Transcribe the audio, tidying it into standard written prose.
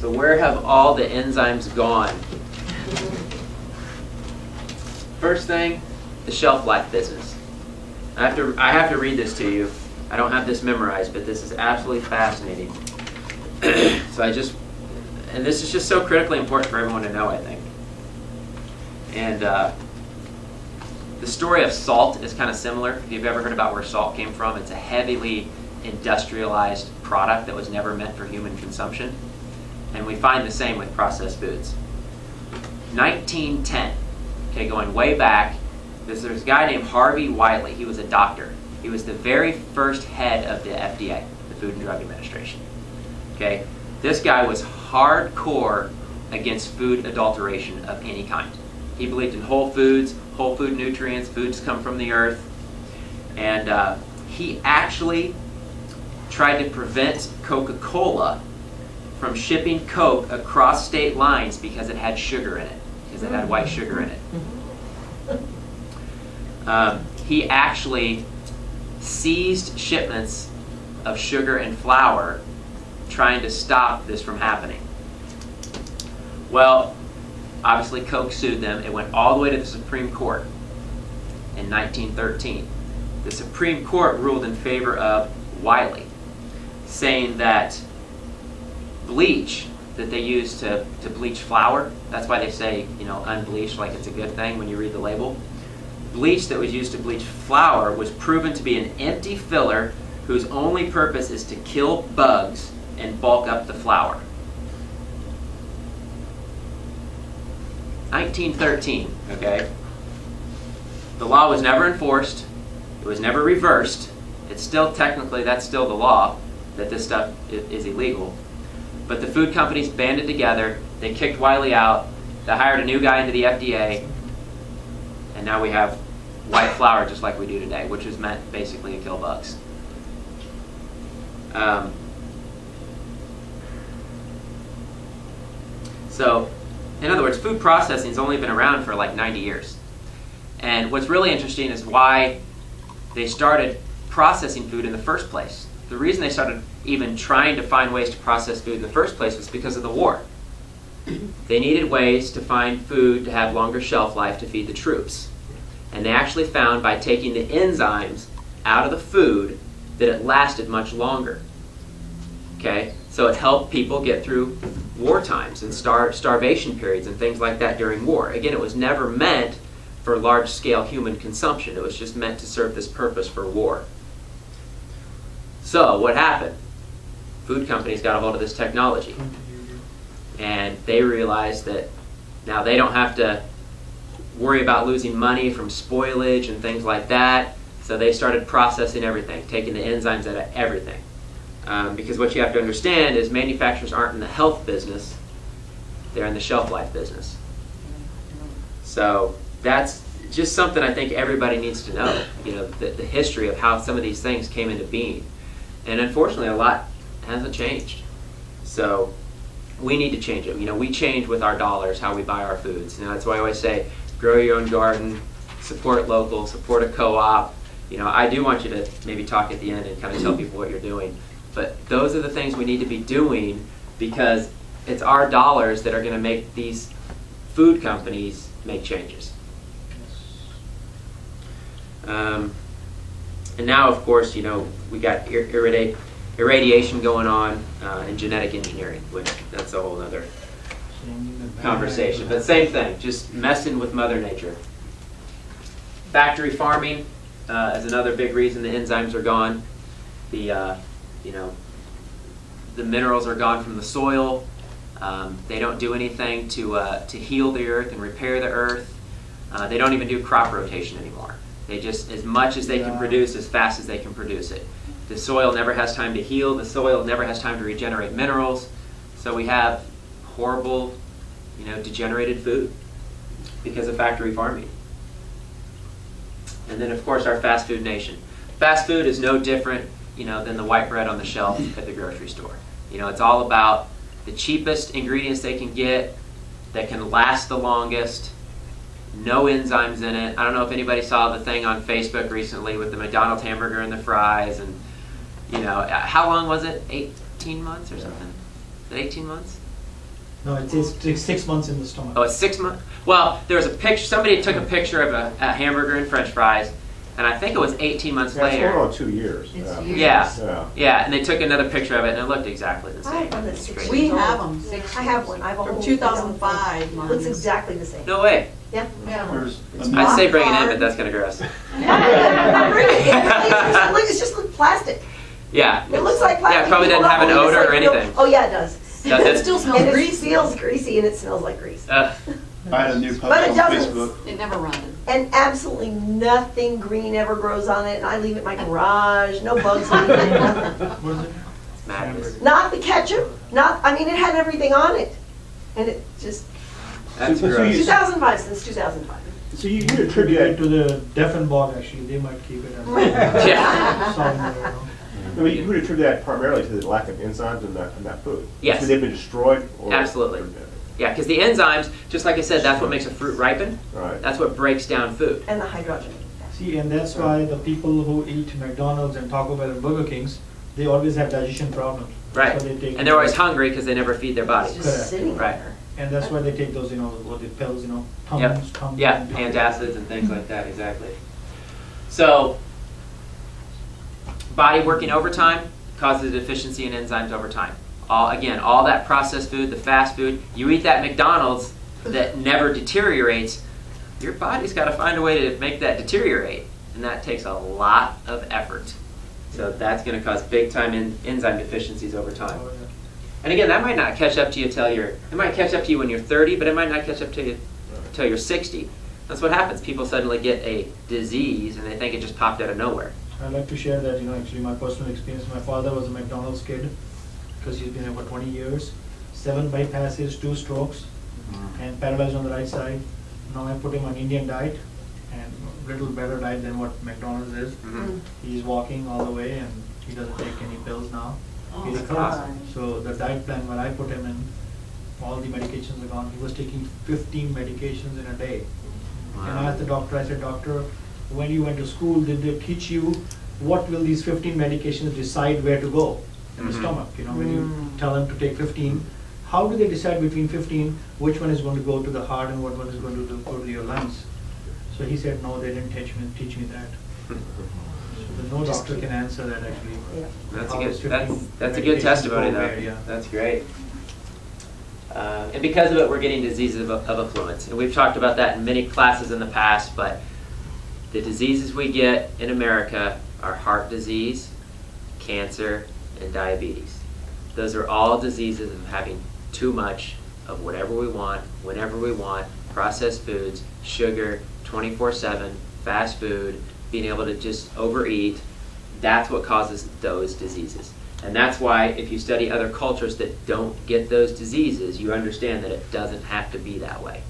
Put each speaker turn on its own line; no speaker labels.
So where have all the enzymes gone? First thing, the shelf life business. I have to read this to you. I don't have this memorized, but this is absolutely fascinating. And this is just so critically important for everyone to know, I think. And the story of salt is kind of similar. If you've ever heard about where salt came from, it's a heavily industrialized product that was never meant for human consumption. And we find the same with processed foods. 1910, okay, going way back, there's a guy named Harvey Wiley. He was a doctor. He was the very first head of the FDA, the Food and Drug Administration. Okay, this guy was hardcore against food adulteration of any kind. He believed in whole foods, whole food nutrients, foods come from the earth, and he actually tried to prevent Coca-Cola from shipping Coke across state lines because it had sugar in it, because it had white sugar in it. He actually seized shipments of sugar and flour trying to stop this from happening. Well, obviously Coke sued them. It went all the way to the Supreme Court in 1913. The Supreme Court ruled in favor of Wiley, saying that bleach that they use to bleach flour, that's why they say, you know, unbleached, like it's a good thing when you read the label. Bleach that was used to bleach flour was proven to be an empty filler whose only purpose is to kill bugs and bulk up the flour. 1913, okay? The law was never enforced. It was never reversed. It's still technically, that's still the law, that this stuff is illegal. But the food companies banded together. They kicked Wiley out. They hired a new guy into the FDA. And now we have white flour just like we do today, which is meant basically to kill bugs. So, in other words, food processing has only been around for like 90 years. And what's really interesting is why they started processing food in the first place. The reason they started even trying to find ways to process food in the first place was because of the war. They needed ways to find food to have longer shelf life to feed the troops. And they actually found by taking the enzymes out of the food that it lasted much longer. Okay? So it helped people get through war times and starvation periods and things like that during war. Again, it was never meant for large-scale human consumption. It was just meant to serve this purpose for war. So what happened? Food companies got a hold of this technology. And they realized that now they don't have to worry about losing money from spoilage and things like that. So they started processing everything, taking the enzymes out of everything. Because what you have to understand is manufacturers aren't in the health business, they're in the shelf life business. So that's just something I think everybody needs to know, you know, the history of how some of these things came into being. And unfortunately a lot hasn't changed. So we need to change it. You know, we change with our dollars how we buy our foods. You know, that's why I always say, grow your own garden, support local, support a co-op. You know, I do want you to maybe talk at the end and kind of tell people what you're doing. But those are the things we need to be doing because it's our dollars that are going to make these food companies make changes. And now, of course, you know, we got irradiation going on and genetic engineering, which that's a whole other conversation. But same thing, just messing with Mother Nature. Factory farming is another big reason the enzymes are gone. You know, the minerals are gone from the soil. They don't do anything to heal the earth and repair the earth. They don't even do crop rotation anymore. They just, as much as they can produce, as fast as they can produce it. The soil never has time to heal. The soil never has time to regenerate minerals. So we have horrible, you know, degenerated food because of factory farming. And then, of course, our fast food nation. Fast food is no different, you know, than the white bread on the shelf at the grocery store. You know, it's all about the cheapest ingredients they can get that can last the longest, no enzymes in it. I don't know if anybody saw the thing on Facebook recently with the McDonald's hamburger and the fries, and, you know, how long was it? 18 months or something? Is it 18 months?
No, it takes 6 months in the stomach.
Oh, it's 6 months? Well, there was a picture, somebody took a picture of a hamburger and french fries, and I think it was 18 months later.
It's going on 2 years.
It's
Yeah.
years.
Yeah. Yeah, and they took another picture of it, and it looked exactly the
I
same.
have one that's 6
We
years
have
old.
them.
I have one. I have a
From
whole
2005. mine
Looks
is.
exactly the same.
No way.
Yeah.
Yeah.
There's
I'd say bring it in, but that's kind of gross.
Bring it. It just looks plastic.
Yeah.
It looks like plastic.
Yeah, it probably doesn't have an
People
odor
don't
or
believe it's
anything.
Oh yeah, it does.
Does
It
it?
still smells
And it
greasy.
feels greasy and it smells like grease.
I had a new post
But it
on
doesn't.
Facebook.
It never runs.
And absolutely nothing green ever grows on it. And I leave it in my garage. No bugs on it. Nothing.
What is it?
Madness.
Not the ketchup. I mean, it had everything on it. And it just,
That's
So you-
gross.
2005, since 2005.
So you
Attribute
attribute
it
that
to the Deffenbach, actually. They might keep it as
Yeah.
somewhere, you know.
I mean, you would attribute that primarily to the lack of enzymes in that food.
Yes.
So they've been destroyed? Or,
Absolutely. Yeah, because the enzymes, just like I said, that's what makes a fruit ripen.
Right.
That's what breaks down food.
And the hydrogen.
See, and that's why the people who eat McDonald's and Taco Bell and Burger Kings, they always have digestion problems.
Right.
That's why they take
And they're always hungry because they never feed their body.
It's just
Correct.
sitting
Right.
there.
And that's why they take those, you know, what the pills, you know,
Yep.
Tums.
Yeah, antacids and things like that, exactly. So, body working overtime causes a deficiency in enzymes over time. All that processed food, the fast food, you eat that McDonald's that never deteriorates, your body's got to find a way to make that deteriorate. And that takes a lot of effort. So that's going to cause big time enzyme deficiencies over time.
Oh, yeah.
And again, that might not catch up to you it might catch up to you when you're 30, but it might not catch up to you until you're 60. That's what happens. People suddenly get a disease and they think it just popped out of nowhere.
I'd like to share that, you know, actually my personal experience. My father was a McDonald's kid because he's been here for 20 years. 7 bypasses, 2 strokes, and paralyzed on the right side. Now I put him on Indian diet and a little better diet than what McDonald's is.
Mhm.
He's walking all the way and he doesn't take any pills now.
Oh,
He's
that's
fine.
awesome.
So the diet plan when I put him in, all the medications are gone. He was taking 15 medications in a day. And I asked the doctor, I said, doctor, when you went to school, did they teach you what will these 15 medications decide where to go in the
Mhm.
stomach? You know, when you tell them to take 15, how do they decide between 15, which one is going to go to the heart and what one is going to go to your lungs? So he said, no, they didn't teach me that. So no doctor can answer that actually.
Yeah.
That's a
How
good.
is 15
That's a good
medications
testimony,
go
though.
where, yeah.
That's great. And because of it, we're getting diseases of affluence, and we've talked about that in many classes in the past. But the diseases we get in America are heart disease, cancer, and diabetes. Those are all diseases of having too much of whatever we want, whenever we want, processed foods, sugar, 24/7, fast food, being able to just overeat. That's what causes those diseases. And that's why if you study other cultures that don't get those diseases, you understand that it doesn't have to be that way.